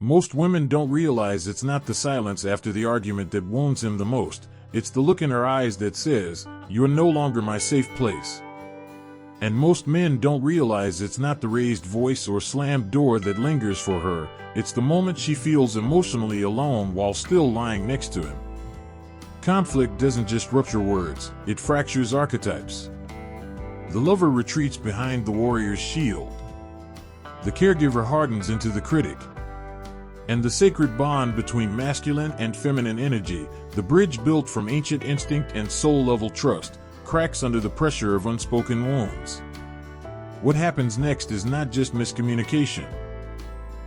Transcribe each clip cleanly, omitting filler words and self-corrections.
Most women don't realize it's not the silence after the argument that wounds him the most, it's the look in her eyes that says, "You're no longer my safe place." And most men don't realize it's not the raised voice or slammed door that lingers for her, it's the moment she feels emotionally alone while still lying next to him. Conflict doesn't just rupture words, it fractures archetypes. The lover retreats behind the warrior's shield. The caregiver hardens into the critic. And the sacred bond between masculine and feminine energy, the bridge built from ancient instinct and soul-level trust, cracks under the pressure of unspoken wounds. What happens next is not just miscommunication.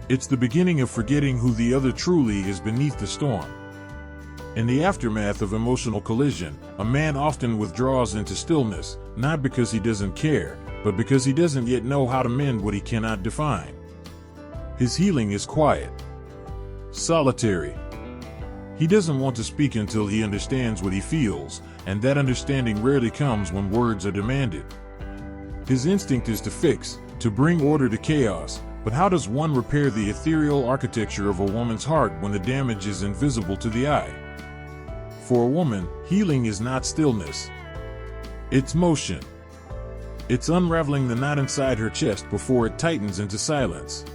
It's the beginning of forgetting who the other truly is beneath the storm. In the aftermath of emotional collision, a man often withdraws into stillness, not because he doesn't care, but because he doesn't yet know how to mend what he cannot define. His healing is quiet, solitary. He doesn't want to speak until he understands what he feels, and that understanding rarely comes when words are demanded. His instinct is to fix, to bring order to chaos, but how does one repair the ethereal architecture of a woman's heart when the damage is invisible to the eye? For a woman, healing is not stillness. It's motion. It's unraveling the knot inside her chest before it tightens into silence.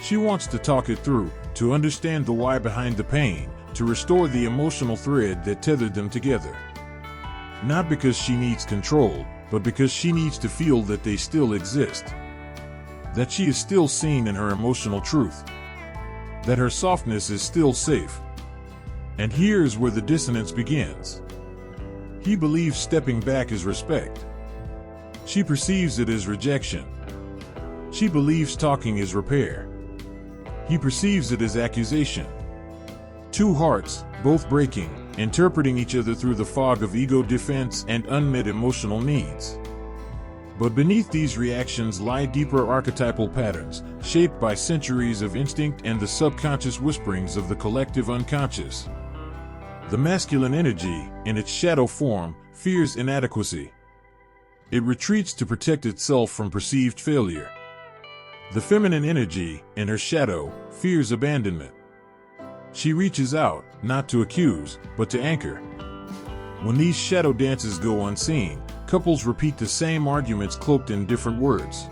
She wants to talk it through, to understand the why behind the pain, to restore the emotional thread that tethered them together. Not because she needs control, but because she needs to feel that they still exist. That she is still seen in her emotional truth. That her softness is still safe. And here's where the dissonance begins. He believes stepping back is respect. She perceives it as rejection. She believes talking is repair. He perceives it as accusation. Two hearts, both breaking, interpreting each other through the fog of ego defense and unmet emotional needs. But beneath these reactions lie deeper archetypal patterns, shaped by centuries of instinct and the subconscious whisperings of the collective unconscious. The masculine energy, in its shadow form, fears inadequacy. It retreats to protect itself from perceived failure. The feminine energy, in her shadow, fears abandonment. She reaches out, not to accuse, but to anchor. When these shadow dances go unseen, couples repeat the same arguments cloaked in different words.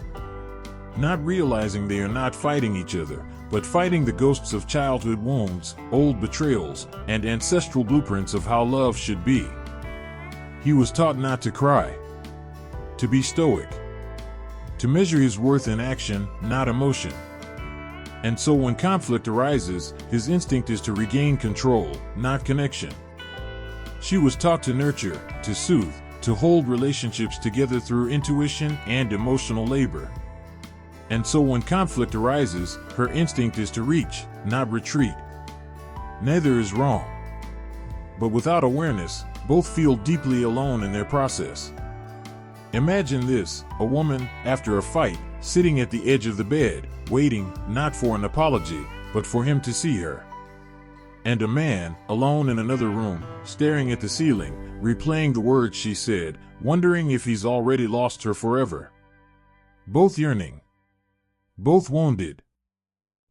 Not realizing they are not fighting each other, but fighting the ghosts of childhood wounds, old betrayals, and ancestral blueprints of how love should be. He was taught not to cry, to be stoic, to measure his worth in action, not emotion. And so when conflict arises, his instinct is to regain control, not connection. She was taught to nurture, to soothe, to hold relationships together through intuition and emotional labor. And so when conflict arises, her instinct is to reach, not retreat. Neither is wrong. But without awareness, both feel deeply alone in their process. Imagine this, a woman, after a fight, sitting at the edge of the bed, waiting, not for an apology, but for him to see her. And a man, alone in another room, staring at the ceiling, replaying the words she said, wondering if he's already lost her forever. Both yearning. Both wounded.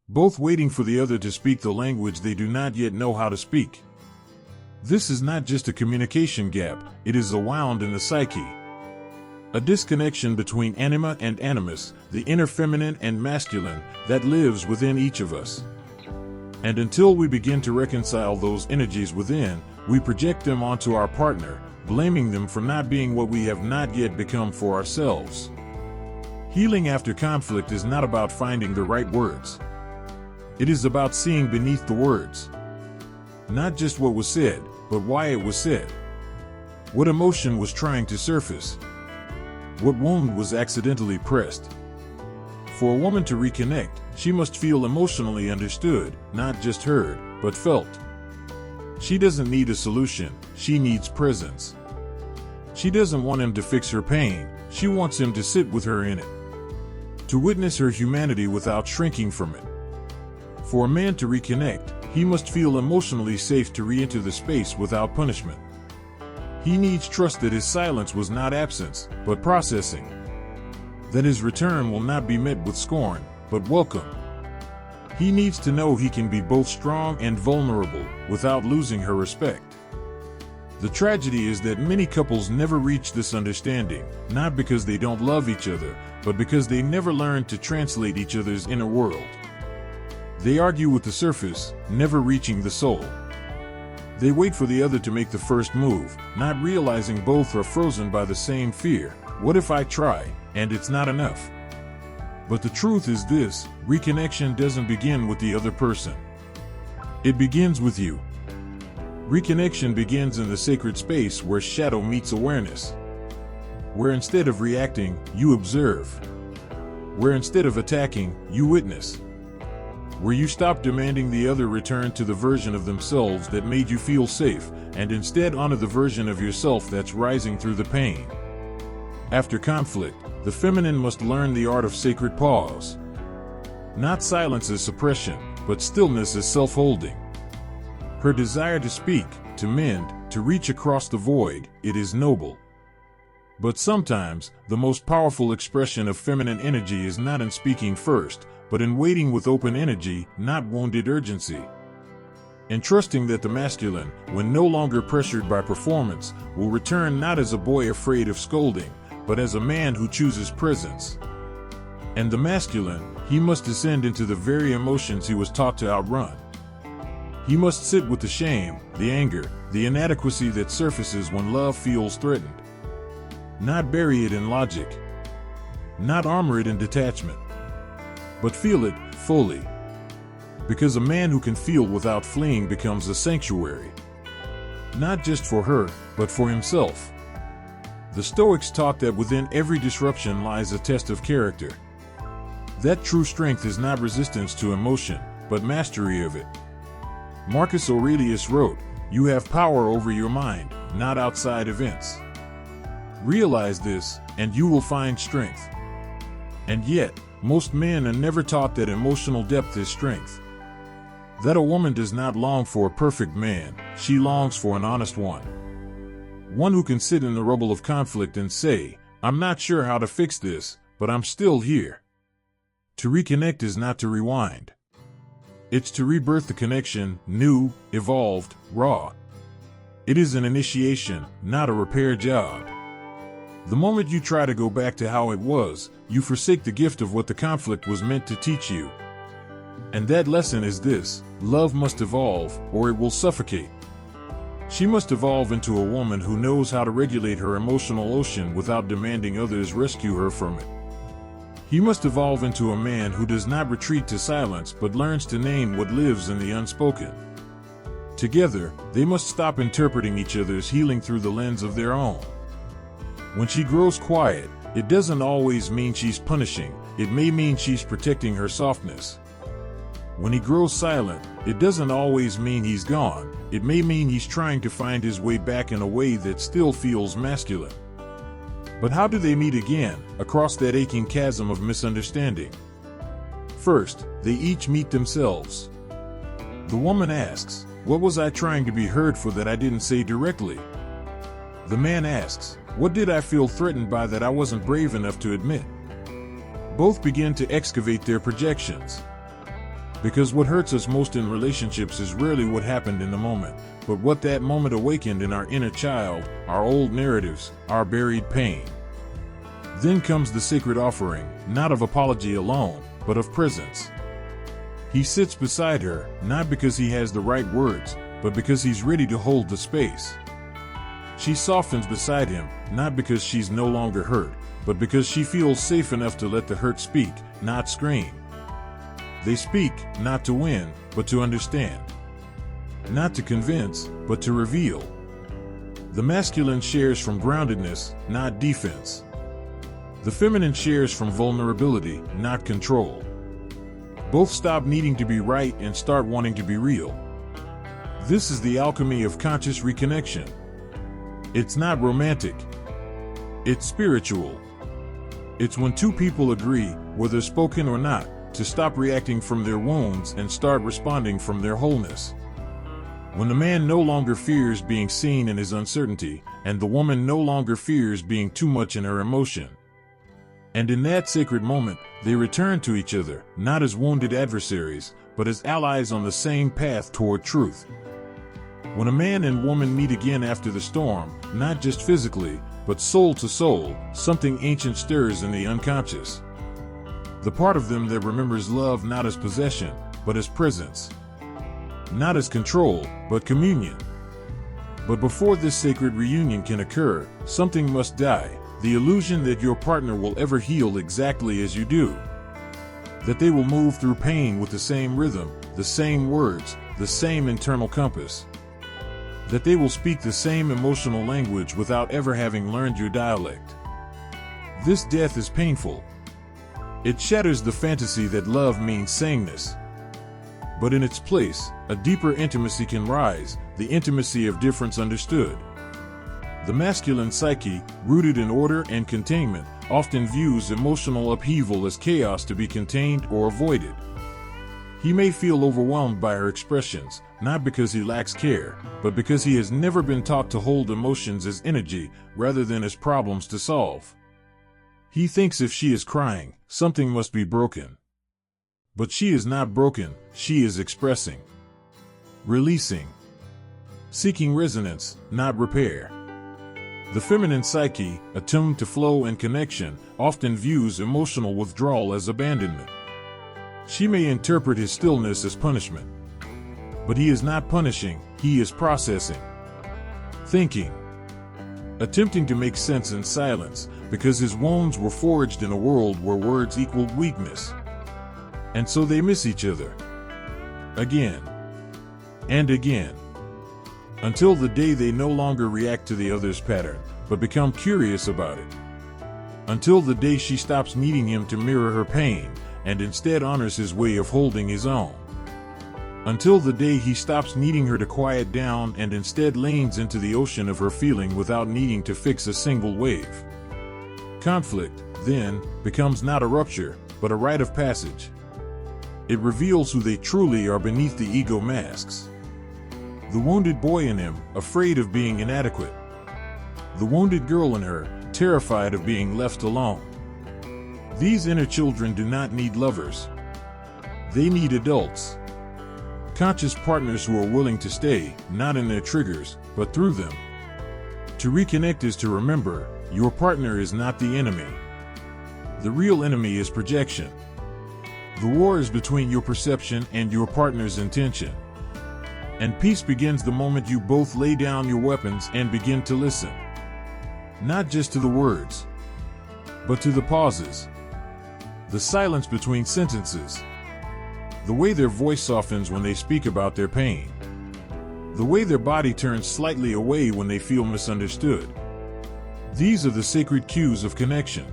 Both waiting for the other to speak the language they do not yet know how to speak. This is not just a communication gap, it is a wound in the psyche. A disconnection between anima and animus, the inner feminine and masculine, that lives within each of us. And until we begin to reconcile those energies within, we project them onto our partner, blaming them for not being what we have not yet become for ourselves. Healing after conflict is not about finding the right words. It is about seeing beneath the words. Not just what was said, but why it was said. What emotion was trying to surface. What wound was accidentally pressed. For a woman to reconnect, she must feel emotionally understood, not just heard, but felt. She doesn't need a solution, she needs presence. She doesn't want him to fix her pain, she wants him to sit with her in it. To witness her humanity without shrinking from it. For a man to reconnect, he must feel emotionally safe to re-enter the space without punishment. He needs trust that his silence was not absence, but processing. That his return will not be met with scorn, but welcome. He needs to know he can be both strong and vulnerable without losing her respect. The tragedy is that many couples never reach this understanding, not because they don't love each other, but because they never learned to translate each other's inner world. They argue with the surface, never reaching the soul. They wait for the other to make the first move, not realizing both are frozen by the same fear. What if I try, and it's not enough? But the truth is this: reconnection doesn't begin with the other person. It begins with you. Reconnection begins in the sacred space where shadow meets awareness. Where instead of reacting, you observe. Where instead of attacking, you witness. Where you stop demanding the other return to the version of themselves that made you feel safe, and instead honor the version of yourself that's rising through the pain. After conflict, the feminine must learn the art of sacred pause. Not silence as suppression, but stillness as self-holding. Her desire to speak, to mend, to reach across the void, it is noble. But sometimes, the most powerful expression of feminine energy is not in speaking first, but in waiting with open energy, not wounded urgency. And trusting that the masculine, when no longer pressured by performance, will return not as a boy afraid of scolding, but as a man who chooses presence. And the masculine, he must descend into the very emotions he was taught to outrun. He must sit with the shame, the anger, the inadequacy that surfaces when love feels threatened. Not bury it in logic. Not armor it in detachment. But feel it fully. Because a man who can feel without fleeing becomes a sanctuary. Not just for her, but for himself. The Stoics taught that within every disruption lies a test of character. That true strength is not resistance to emotion, but mastery of it. Marcus Aurelius wrote, "You have power over your mind, not outside events." Realize this, and you will find strength. And yet, most men are never taught that emotional depth is strength. That a woman does not long for a perfect man, she longs for an honest one. One who can sit in the rubble of conflict and say, "I'm not sure how to fix this, but I'm still here." To reconnect is not to rewind. It's to rebirth the connection, new, evolved, raw. It is an initiation, not a repair job. The moment you try to go back to how it was, you forsake the gift of what the conflict was meant to teach you. And that lesson is this: love must evolve, or it will suffocate. She must evolve into a woman who knows how to regulate her emotional ocean without demanding others rescue her from it. He must evolve into a man who does not retreat to silence but learns to name what lives in the unspoken. Together, they must stop interpreting each other's healing through the lens of their own. When she grows quiet, it doesn't always mean she's punishing, it may mean she's protecting her softness. When he grows silent, it doesn't always mean he's gone, it may mean he's trying to find his way back in a way that still feels masculine. But how do they meet again, across that aching chasm of misunderstanding? First, they each meet themselves. The woman asks, "What was I trying to be heard for that I didn't say directly?" The man asks, "What did I feel threatened by that I wasn't brave enough to admit?" Both begin to excavate their projections. Because what hurts us most in relationships is rarely what happened in the moment, but what that moment awakened in our inner child, our old narratives, our buried pain. Then comes the sacred offering, not of apology alone, but of presence. He sits beside her, not because he has the right words, but because he's ready to hold the space. She softens beside him, not because she's no longer hurt, but because she feels safe enough to let the hurt speak, not scream. They speak, not to win, but to understand. Not to convince, but to reveal. The masculine shares from groundedness, not defense. The feminine shares from vulnerability, not control. Both stop needing to be right and start wanting to be real. This is the alchemy of conscious reconnection. It's not romantic. It's spiritual. It's when two people agree, whether spoken or not, to stop reacting from their wounds and start responding from their wholeness. When the man no longer fears being seen in his uncertainty, and the woman no longer fears being too much in her emotion. And in that sacred moment, they return to each other, not as wounded adversaries, but as allies on the same path toward truth. When a man and woman meet again after the storm, not just physically, but soul to soul, something ancient stirs in the unconscious. The part of them that remembers love not as possession, but as presence. Not as control, but communion. But before this sacred reunion can occur, something must die, the illusion that your partner will ever heal exactly as you do. That they will move through pain with the same rhythm, the same words, the same internal compass. That they will speak the same emotional language without ever having learned your dialect. This death is painful. It shatters the fantasy that love means sameness. But in its place, a deeper intimacy can rise, the intimacy of difference understood. The masculine psyche, rooted in order and containment, often views emotional upheaval as chaos to be contained or avoided. He may feel overwhelmed by her expressions, not because he lacks care, but because he has never been taught to hold emotions as energy rather than as problems to solve. He thinks if she is crying, something must be broken. But she is not broken, she is expressing. Releasing. Seeking resonance, not repair. The feminine psyche, attuned to flow and connection, often views emotional withdrawal as abandonment. She may interpret his stillness as punishment. But he is not punishing, he is processing. Thinking. Attempting to make sense in silence, because his wounds were forged in a world where words equaled weakness. And so they miss each other. Again. And again. Until the day they no longer react to the other's pattern, but become curious about it. Until the day she stops needing him to mirror her pain, and instead honors his way of holding his own. Until the day he stops needing her to quiet down and instead lanes into the ocean of her feeling without needing to fix a single wave. Conflict, then, becomes not a rupture, but a rite of passage. It reveals who they truly are beneath the ego masks. The wounded boy in him, afraid of being inadequate. The wounded girl in her, terrified of being left alone. These inner children do not need lovers. They need adults. Conscious partners who are willing to stay, not in their triggers, but through them. To reconnect is to remember, your partner is not the enemy. The real enemy is projection. The war is between your perception and your partner's intention. And peace begins the moment you both lay down your weapons and begin to listen. Not just to the words, but to the pauses. The silence between sentences. The way their voice softens when they speak about their pain. The way their body turns slightly away when they feel misunderstood. These are the sacred cues of connection.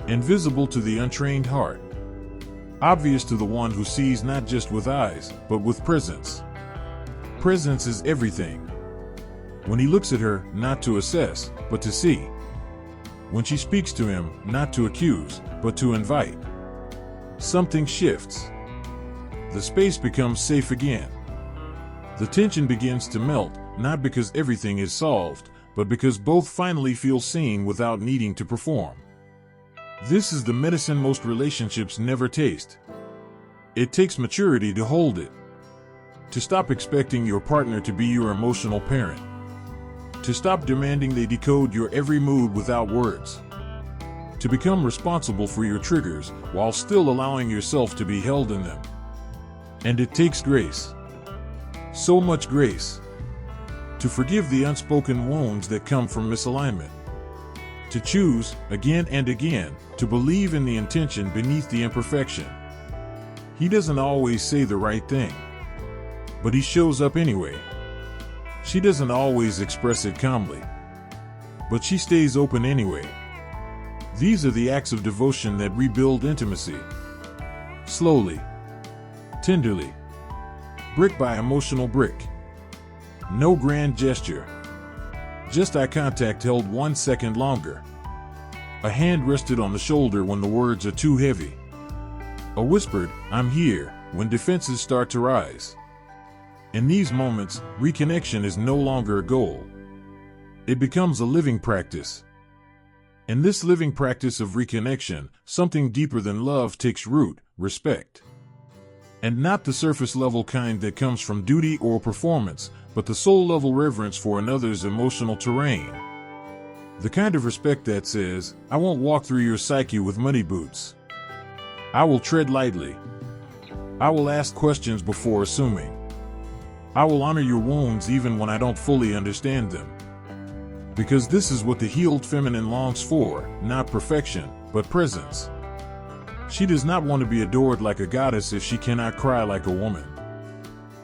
Invisible to the untrained heart. Obvious to the one who sees not just with eyes, but with presence. Presence is everything. When he looks at her, not to assess, but to see. When she speaks to him, not to accuse, but to invite. Something shifts. The space becomes safe again. The tension begins to melt, not because everything is solved, but because both finally feel seen without needing to perform. This is the medicine most relationships never taste. It takes maturity to hold it. To stop expecting your partner to be your emotional parent. To stop demanding they decode your every mood without words. To become responsible for your triggers while still allowing yourself to be held in them. And it takes grace. So much grace. To forgive the unspoken wounds that come from misalignment. To choose, again and again, to believe in the intention beneath the imperfection. He doesn't always say the right thing. But he shows up anyway. She doesn't always express it calmly. But she stays open anyway. These are the acts of devotion that rebuild intimacy. Slowly. Tenderly. Brick by emotional brick. No grand gesture. Just eye contact held 1 second longer. A hand rested on the shoulder when the words are too heavy. A whispered, "I'm here," when defenses start to rise. In these moments, reconnection is no longer a goal. It becomes a living practice. In this living practice of reconnection, something deeper than love takes root: respect. And not the surface-level kind that comes from duty or performance, but the soul-level reverence for another's emotional terrain. The kind of respect that says, I won't walk through your psyche with muddy boots. I will tread lightly. I will ask questions before assuming. I will honor your wounds even when I don't fully understand them. Because this is what the healed feminine longs for, not perfection, but presence. She does not want to be adored like a goddess if she cannot cry like a woman.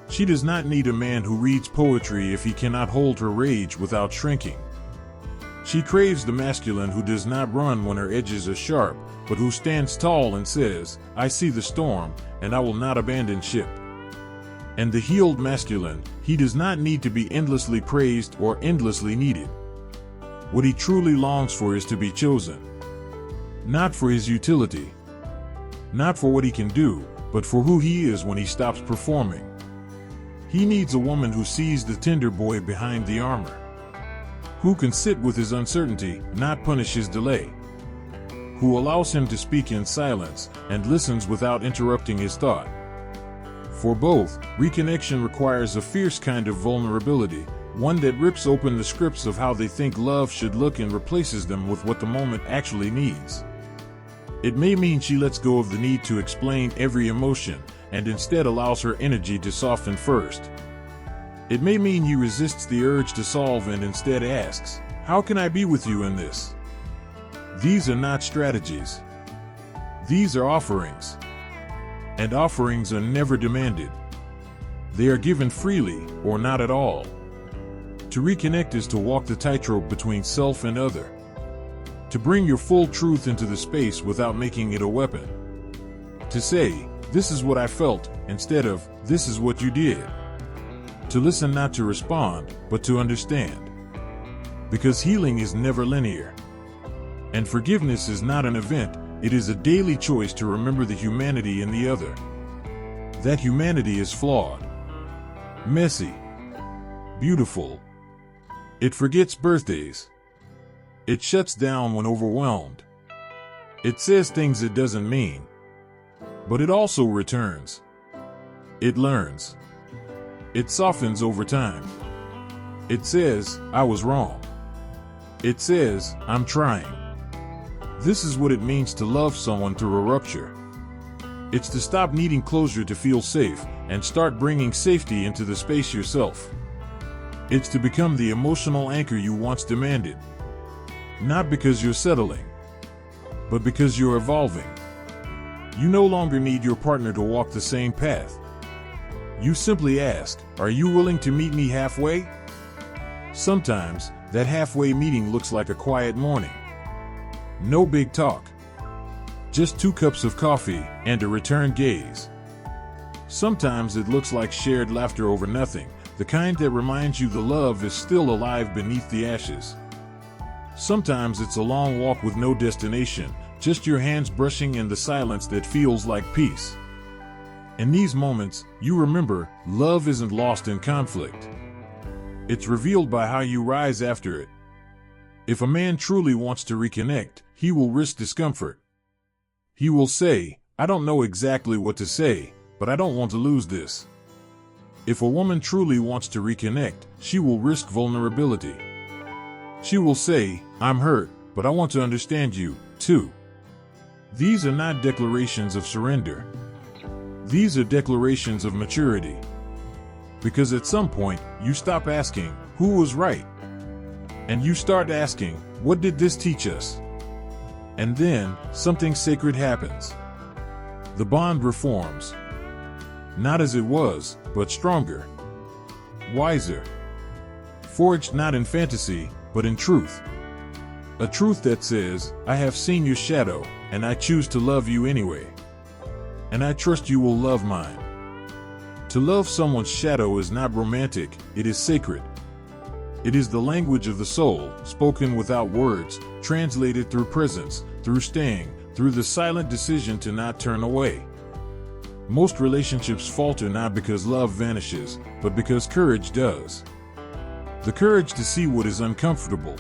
She does not need a man who reads poetry if he cannot hold her rage without shrinking. She craves the masculine who does not run when her edges are sharp, but who stands tall and says, I see the storm, and I will not abandon ship. And the healed masculine, he does not need to be endlessly praised or endlessly needed. What he truly longs for is to be chosen. Not for his utility. Not for what he can do, but for who he is when he stops performing. He needs a woman who sees the tender boy behind the armor. Who can sit with his uncertainty, not punish his delay. Who allows him to speak in silence and listens without interrupting his thought. For both, reconnection requires a fierce kind of vulnerability, one that rips open the scripts of how they think love should look and replaces them with what the moment actually needs. It may mean she lets go of the need to explain every emotion and instead allows her energy to soften first. It may mean he resists the urge to solve and instead asks, how can I be with you in this? These are not strategies. These are offerings. And offerings are never demanded. They are given freely or not at all. To reconnect is to walk the tightrope between self and other. To bring your full truth into the space without making it a weapon. To say, this is what I felt, instead of, this is what you did. To listen not to respond, but to understand. Because healing is never linear. And forgiveness is not an event, it is a daily choice to remember the humanity in the other. That humanity is flawed. Messy. Beautiful. It forgets birthdays. It shuts down when overwhelmed. It says things it doesn't mean. But it also returns. It learns. It softens over time. It says, I was wrong. It says, I'm trying. This is what it means to love someone through a rupture. It's to stop needing closure to feel safe and start bringing safety into the space yourself. It's to become the emotional anchor you once demanded. Not because you're settling, but because you're evolving. You no longer need your partner to walk the same path. You simply ask, are you willing to meet me halfway? Sometimes, that halfway meeting looks like a quiet morning. No big talk. Just 2 cups of coffee and a return gaze. Sometimes it looks like shared laughter over nothing, the kind that reminds you the love is still alive beneath the ashes. Sometimes it's a long walk with no destination, just your hands brushing in the silence that feels like peace. In these moments, you remember, love isn't lost in conflict. It's revealed by how you rise after it. If a man truly wants to reconnect, he will risk discomfort. He will say, I don't know exactly what to say, but I don't want to lose this. If a woman truly wants to reconnect, she will risk vulnerability. She will say, I'm hurt, but I want to understand you, too. These are not declarations of surrender. These are declarations of maturity. Because at some point, you stop asking, who was right? And you start asking, what did this teach us? And then, something sacred happens. The bond reforms. Not as it was, but stronger. Wiser. Forged not in fantasy, but in truth. A truth that says, I have seen your shadow, and I choose to love you anyway. And I trust you will love mine. To love someone's shadow is not romantic, it is sacred. It is the language of the soul, spoken without words, translated through presence, through staying, through the silent decision to not turn away. Most relationships falter not because love vanishes, but because courage does. The courage to see what is uncomfortable.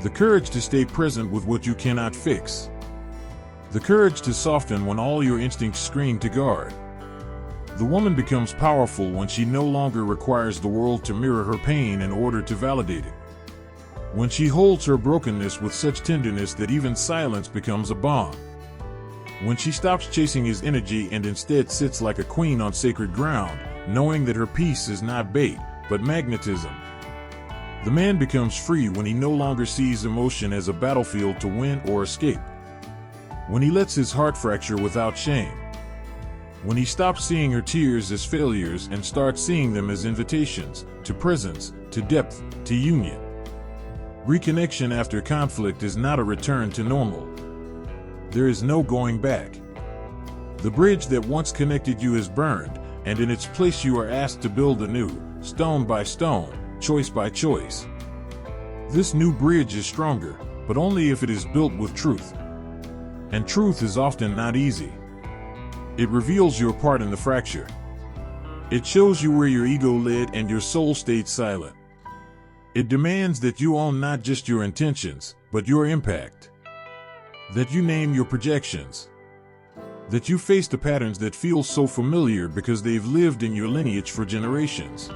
The courage to stay present with what you cannot fix. The courage to soften when all your instincts scream to guard. The woman becomes powerful when she no longer requires the world to mirror her pain in order to validate it. When she holds her brokenness with such tenderness that even silence becomes a balm. When she stops chasing his energy and instead sits like a queen on sacred ground, knowing that her peace is not bait, but magnetism. The man becomes free when he no longer sees emotion as a battlefield to win or escape. When he lets his heart fracture without shame. When he stops seeing her tears as failures and starts seeing them as invitations to presence, to depth, to union. Reconnection after conflict is not a return to normal. There is no going back. The bridge that once connected you is burned, and in its place you are asked to build anew, stone by stone, choice by choice. This new bridge is stronger, but only if it is built with truth. And truth is often not easy. It reveals your part in the fracture. It shows you where your ego led and your soul stayed silent. It demands that you own not just your intentions, but your impact. That you name your projections. That you face the patterns that feel so familiar because they've lived in your lineage for generations.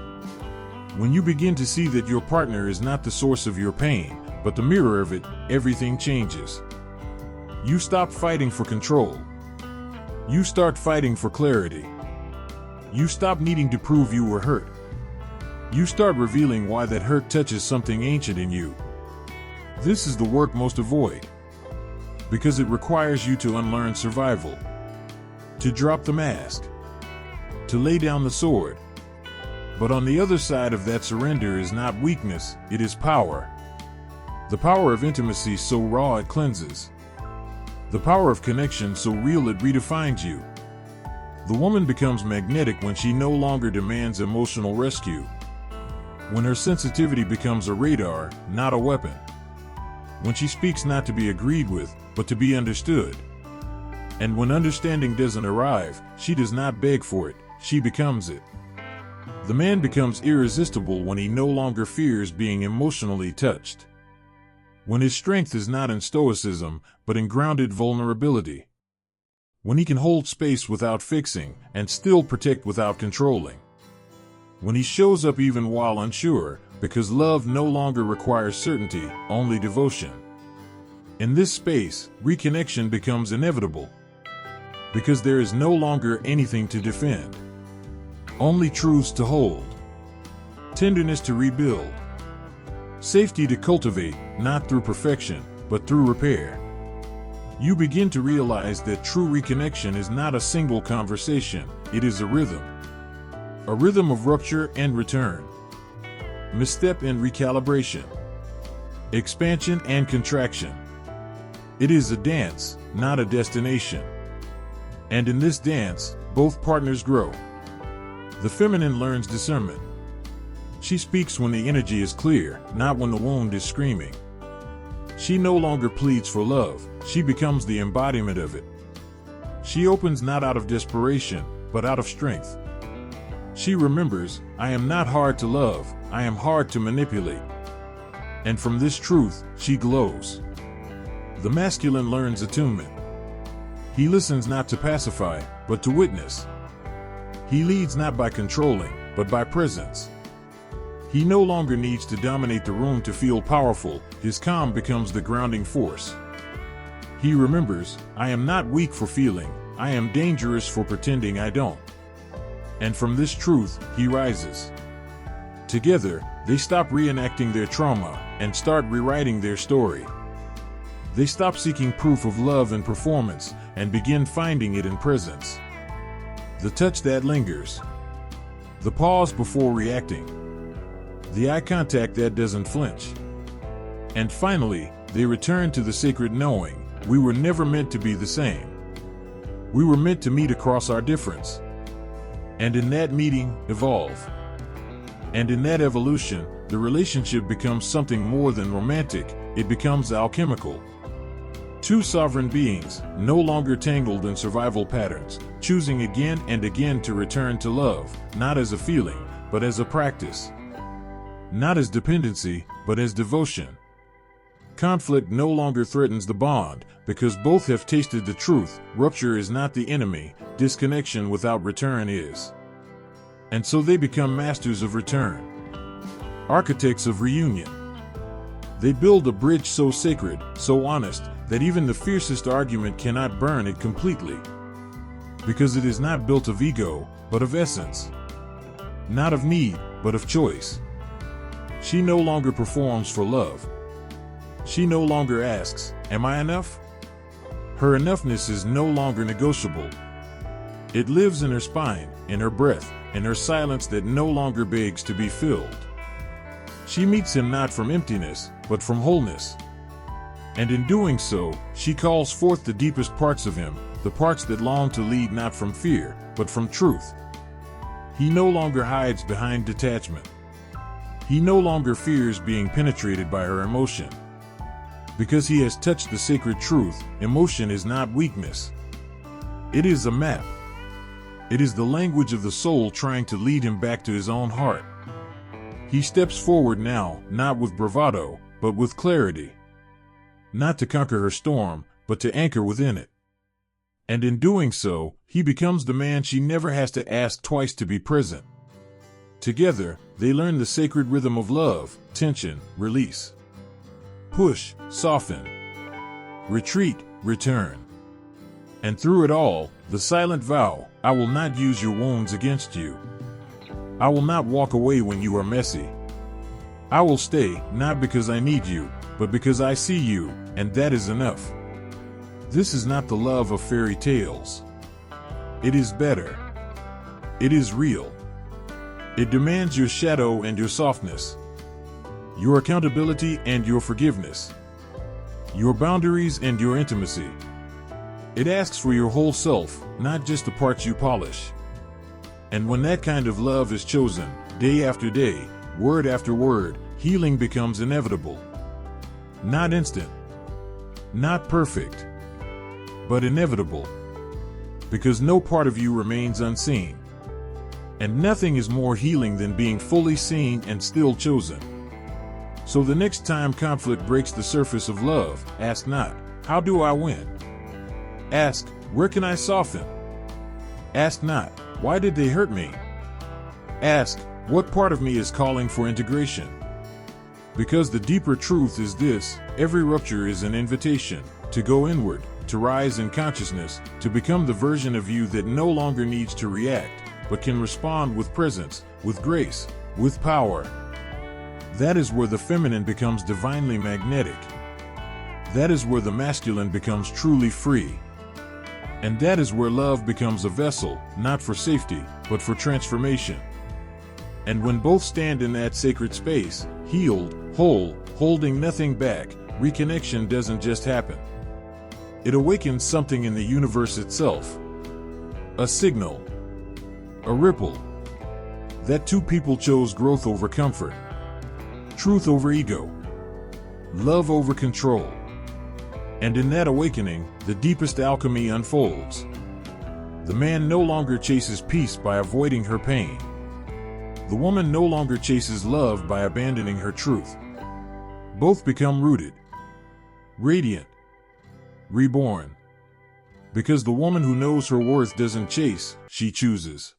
When you begin to see that your partner is not the source of your pain, but the mirror of it, everything changes. You stop fighting for control. You start fighting for clarity. You stop needing to prove you were hurt. You start revealing why that hurt touches something ancient in you. This is the work most avoid. Because it requires you to unlearn survival. To drop the mask. To lay down the sword. But on the other side of that surrender is not weakness, it is power. The power of intimacy so raw it cleanses. The power of connection so real it redefines you. The woman becomes magnetic when she no longer demands emotional rescue. When her sensitivity becomes a radar, not a weapon. When she speaks not to be agreed with, but to be understood. And when understanding doesn't arrive, she does not beg for it, she becomes it. The man becomes irresistible when he no longer fears being emotionally touched. When his strength is not in stoicism, but in grounded vulnerability. When he can hold space without fixing, and still protect without controlling. When he shows up even while unsure, because love no longer requires certainty, only devotion. In this space, reconnection becomes inevitable. Because there is no longer anything to defend. Only truths to hold. Tenderness to rebuild. Safety to cultivate, not through perfection, but through repair. You begin to realize that true reconnection is not a single conversation, it is a rhythm. A rhythm of rupture and return. Misstep and recalibration. Expansion and contraction. It is a dance, not a destination. And in this dance, both partners grow. The feminine learns discernment. She speaks when the energy is clear, not when the wound is screaming. She no longer pleads for love, she becomes the embodiment of it. She opens not out of desperation, but out of strength. She remembers, I am not hard to love, I am hard to manipulate. And from this truth, she glows. The masculine learns attunement. He listens not to pacify, but to witness. He leads not by controlling, but by presence. He no longer needs to dominate the room to feel powerful, his calm becomes the grounding force. He remembers, I am not weak for feeling, I am dangerous for pretending I don't. And from this truth, he rises. Together, they stop reenacting their trauma and start rewriting their story. They stop seeking proof of love in performance and begin finding it in presence. The touch that lingers. The pause before reacting. The eye contact that doesn't flinch. And finally, they return to the sacred knowing, we were never meant to be the same. We were meant to meet across our difference. And in that meeting, evolve. And in that evolution, the relationship becomes something more than romantic, it becomes alchemical. Two sovereign beings, no longer tangled in survival patterns, choosing again and again to return to love, not as a feeling, but as a practice. Not as dependency, but as devotion. Conflict no longer threatens the bond, because both have tasted the truth. Rupture is not the enemy, disconnection without return is. And so they become masters of return, architects of reunion. They build a bridge so sacred, so honest, that even the fiercest argument cannot burn it completely. Because it is not built of ego, but of essence. Not of need, but of choice. She no longer performs for love. She no longer asks, "Am I enough?" Her enoughness is no longer negotiable. It lives in her spine, in her breath, in her silence that no longer begs to be filled. She meets him not from emptiness, but from wholeness. And in doing so, she calls forth the deepest parts of him, the parts that long to lead not from fear, but from truth. He no longer hides behind detachment. He no longer fears being penetrated by her emotion. Because he has touched the sacred truth, emotion is not weakness. It is a map. It is the language of the soul trying to lead him back to his own heart. He steps forward now, not with bravado, but with clarity. Not to conquer her storm, but to anchor within it. And in doing so, he becomes the man she never has to ask twice to be present. Together, they learn the sacred rhythm of love, tension, release. Push, soften. Retreat, return. And through it all, the silent vow, "I will not use your wounds against you. I will not walk away when you are messy. I will stay, not because I need you, but because I see you, and that is enough." This is not the love of fairy tales. It is better. It is real. It demands your shadow and your softness, your accountability and your forgiveness, your boundaries and your intimacy. It asks for your whole self, not just the parts you polish. And when that kind of love is chosen, day after day, word after word, healing becomes inevitable. Not instant, not perfect, but inevitable. Because no part of you remains unseen. And nothing is more healing than being fully seen and still chosen. So the next time conflict breaks the surface of love, ask not, "How do I win?" Ask, "Where can I soften?" Ask not, "Why did they hurt me?" Ask, "What part of me is calling for integration?" Because the deeper truth is this: every rupture is an invitation to go inward, to rise in consciousness, to become the version of you that no longer needs to react, but can respond with presence, with grace, with power. That is where the feminine becomes divinely magnetic. That is where the masculine becomes truly free. And that is where love becomes a vessel, not for safety, but for transformation. And when both stand in that sacred space, healed, whole, holding nothing back, reconnection doesn't just happen. It awakens something in the universe itself. A signal. A ripple. That two people chose growth over comfort. Truth over ego. Love over control. And in that awakening, the deepest alchemy unfolds. The man no longer chases peace by avoiding her pain. The woman no longer chases love by abandoning her truth. Both become rooted, radiant, reborn. Because the woman who knows her worth doesn't chase, she chooses.